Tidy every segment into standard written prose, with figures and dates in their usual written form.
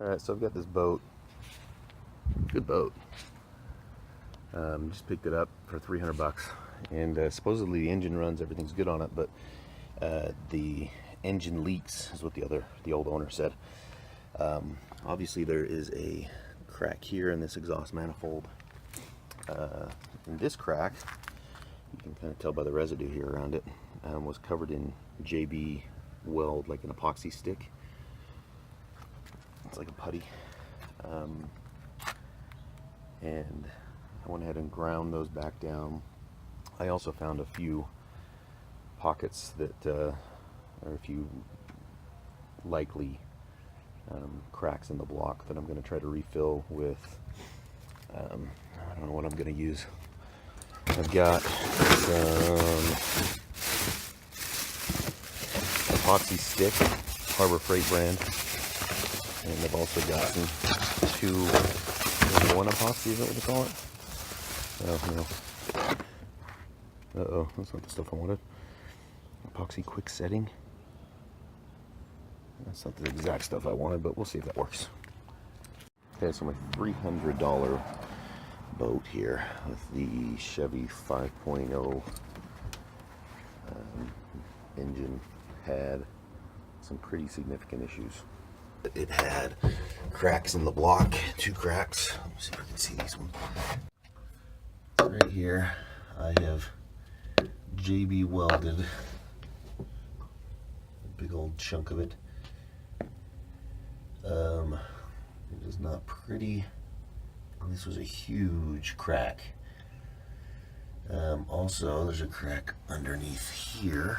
Alright, so I've got this boat. Good boat. Just picked it up for 300 bucks. And supposedly the engine runs, everything's good on it, but the engine leaks is what the old owner said. Obviously there is a crack here in this exhaust manifold. And this crack, you can kind of tell by the residue here around it, was covered in JB Weld, like an epoxy stick. It's like a putty. And I went ahead and ground those back down. I also found a few pockets that are a few likely cracks in the block that I'm going to try to refill with, I don't know what I'm going to use. I've got some epoxy stick, Harbor Freight brand, and I've also got some 2-in-1 epoxy, is that what they call it? Oh, no. Uh-oh, that's not the stuff I wanted. Epoxy quick setting. That's not the exact stuff I wanted, but we'll see if that works. Okay, so my $300 boat here with the Chevy 5.0 engine had some pretty significant issues. It had cracks in the block, 2 cracks. Let me see if I can see these ones. Right here, I have JB welded a big old chunk of it. It is not pretty. This was a huge crack. Also, there's a crack underneath here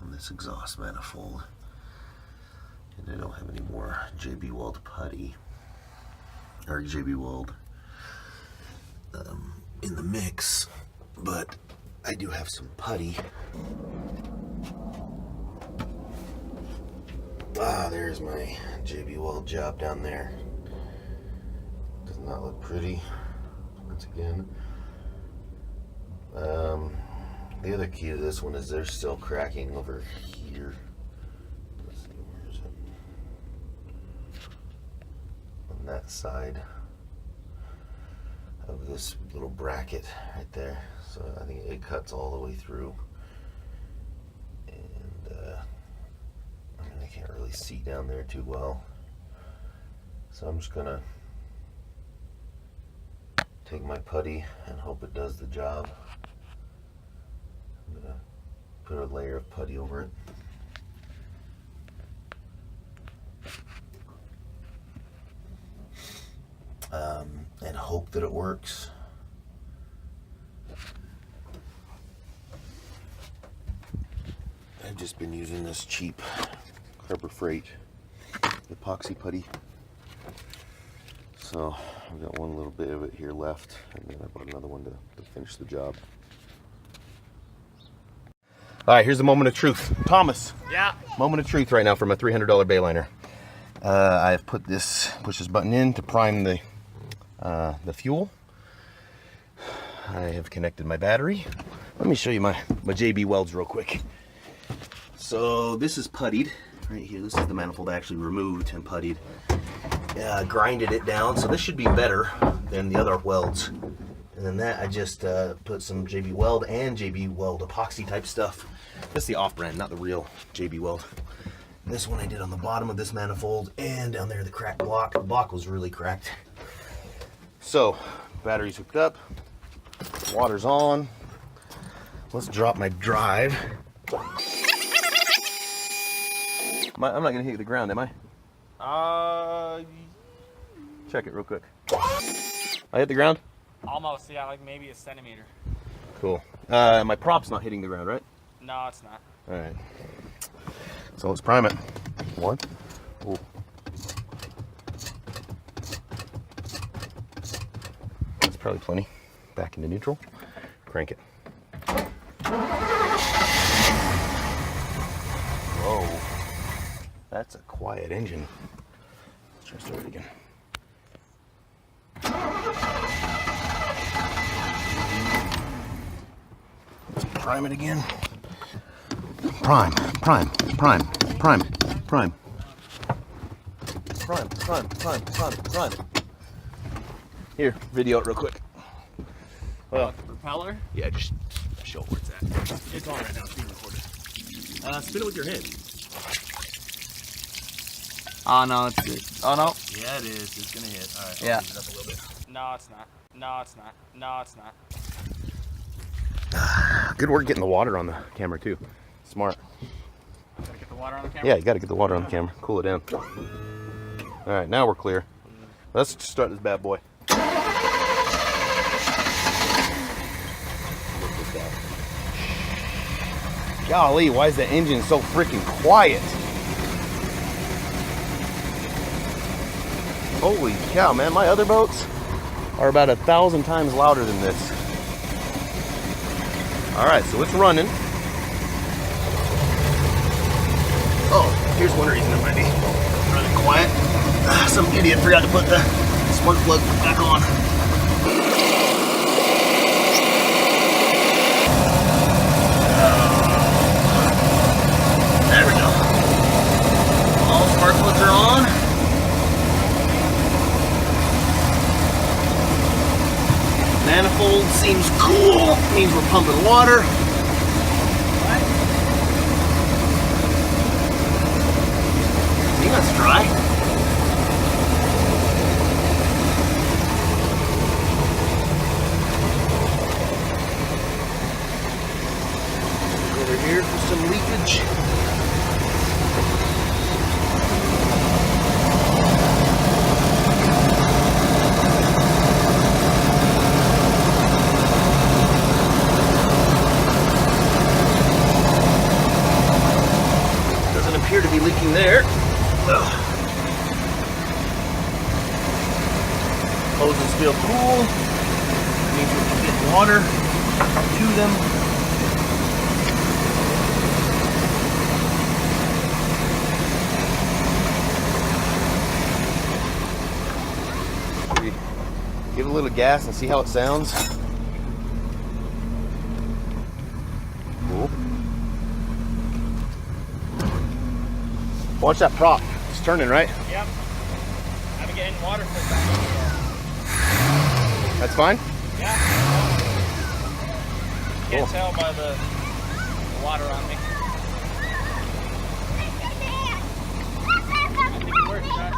on this exhaust manifold. And I don't have any more JB Weld putty or JB Weld in the mix, but I do have some putty. There's my JB Weld job down there. Does not look pretty. Once again, the other key to this one is there's still cracking over here. Let's see, where is it? On that side of this little bracket right there. So I think it cuts all the way through. I can't really see down there too well, so I'm just gonna take my putty and hope it does the job. I'm gonna put a layer of putty over it. And hope that it works. I've just been using this cheap Harbor Freight epoxy putty. So I've got one little bit of it here left, and then I bought another one to finish the job. All right, here's the moment of truth. Thomas. Yeah. Moment of truth right now for my $300 Bayliner. I've push this button in to prime the fuel. I have connected my battery. Let me show you my JB Welds real quick. So this is puttied right here. This is the manifold I actually removed and puttied. Grinded it down, so this should be better than the other welds. And then that I just put some JB Weld and JB Weld epoxy type stuff. That's the off-brand, not the real JB Weld. This one I did on the bottom of this manifold and down there the cracked block. The block was really cracked. So battery's hooked up, water's on. Let's drop my drive. I'm not gonna hit the ground, am I? Check it real quick. I hit the ground? Almost, yeah, like maybe a centimeter. Cool. My prop's not hitting the ground, right? No, it's not. All right. So let's prime it. One. Ooh. That's probably plenty. Back into neutral. Crank it. Whoa. That's a quiet engine. Let's try to start it again. Let's prime it again. Prime, prime, prime, prime, prime. Run. Here, video it real quick. Well, The propeller? yeah, just show where it's at. It's on right now, it's being recorded. Spin it with your hand. Oh no, it's good. Oh no. Yeah, it is. It's gonna hit. All right. Yeah. I'll move it up a little bit. No, it's not. No, it's not. No, it's not. Good work getting the water on the camera too. Smart. Gotta get the water on the camera? Yeah, you got to get the water on the camera. Cool it down. All right, now we're clear. Let's start this bad boy. Look at that. Golly, why is the engine so freaking quiet? Holy cow, man. My other boats are about 1,000 times louder than this. All right, so it's running. Oh, here's one reason it might be running quiet. Some idiot forgot to put the spark plug back on. There we go. All spark plugs are on. Manifold seems cool. Means we're pumping water. I think that's dry. Over here for some leakage. Doesn't appear to be leaking there. Hoses feel cool. That means we can get water to them. Give it a little gas and see how it sounds. Cool. Watch that prop. It's turning, right? Yep. I've been getting water for that. That's fine? Yeah. Can't tell by the water on me. I think it works, right?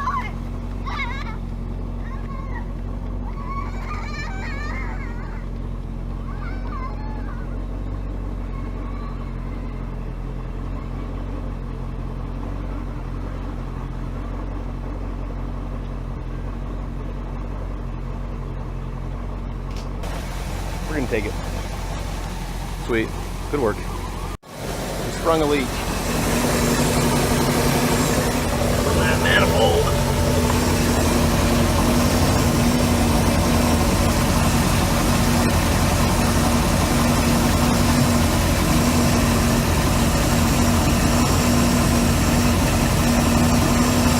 We're gonna take it. Sweet. Good work. We sprung a leak. From that manifold.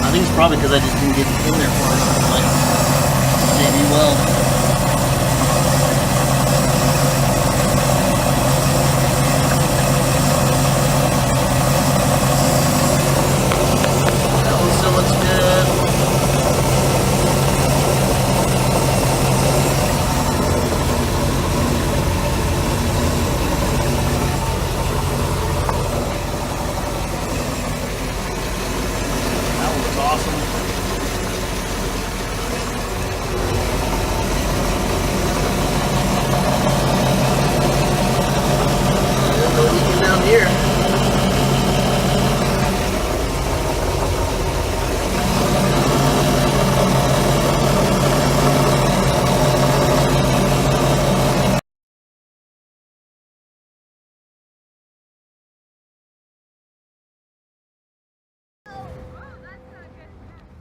I think it's probably because I just didn't get in there for it. Like JB Weld.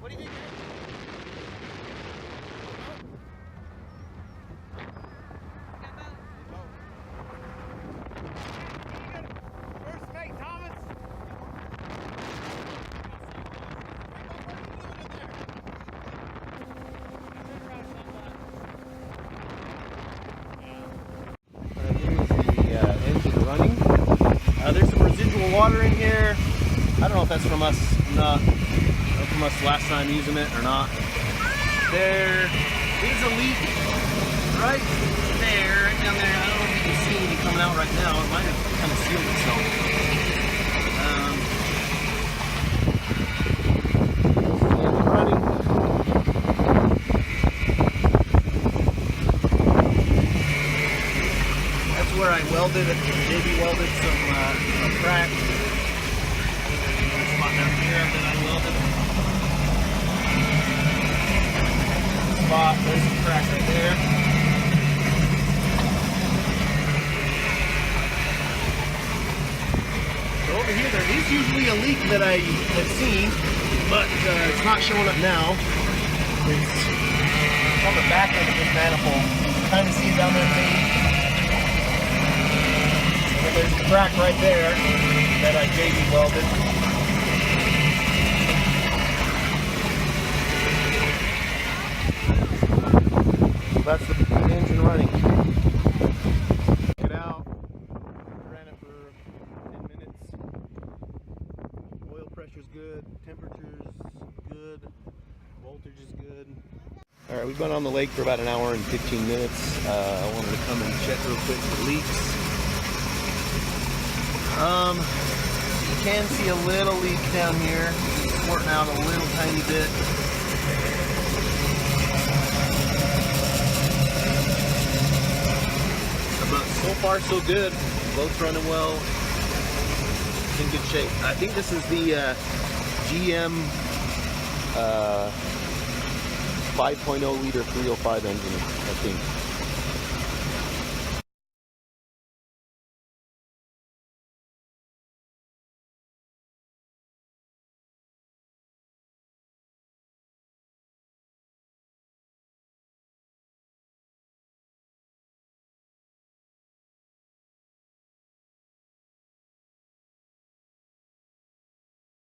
What do you think? First mate, Thomas. Here's the engine running. There's some residual water in here. I don't know if that's from us not from us last time using it or not. There is a leak right there, right down there. I don't know if you can see anything coming out right now. It might have kind of sealed itself. Running. That's where I welded it. JB welded some crack. Spot down here that I welded. Spot, there's some crack right there. So over here, there is usually a leak that I have seen, but it's not showing up now. It's on the back end of this manifold. You can kind of see it down there maybe. And there's a crack right there that I JB welded. That's the engine running. Check it out. Ran it for 10 minutes. Oil pressure's good. Temperature's good. Voltage is good. Alright, we've been on the lake for about an hour and 15 minutes. I wanted to come and check real quick for leaks. You can see a little leak down here. It's squirting out a little tiny bit. But so far so good. Boat's running well. It's in good shape. I think this is the GM 5.0 liter 305 engine, I think.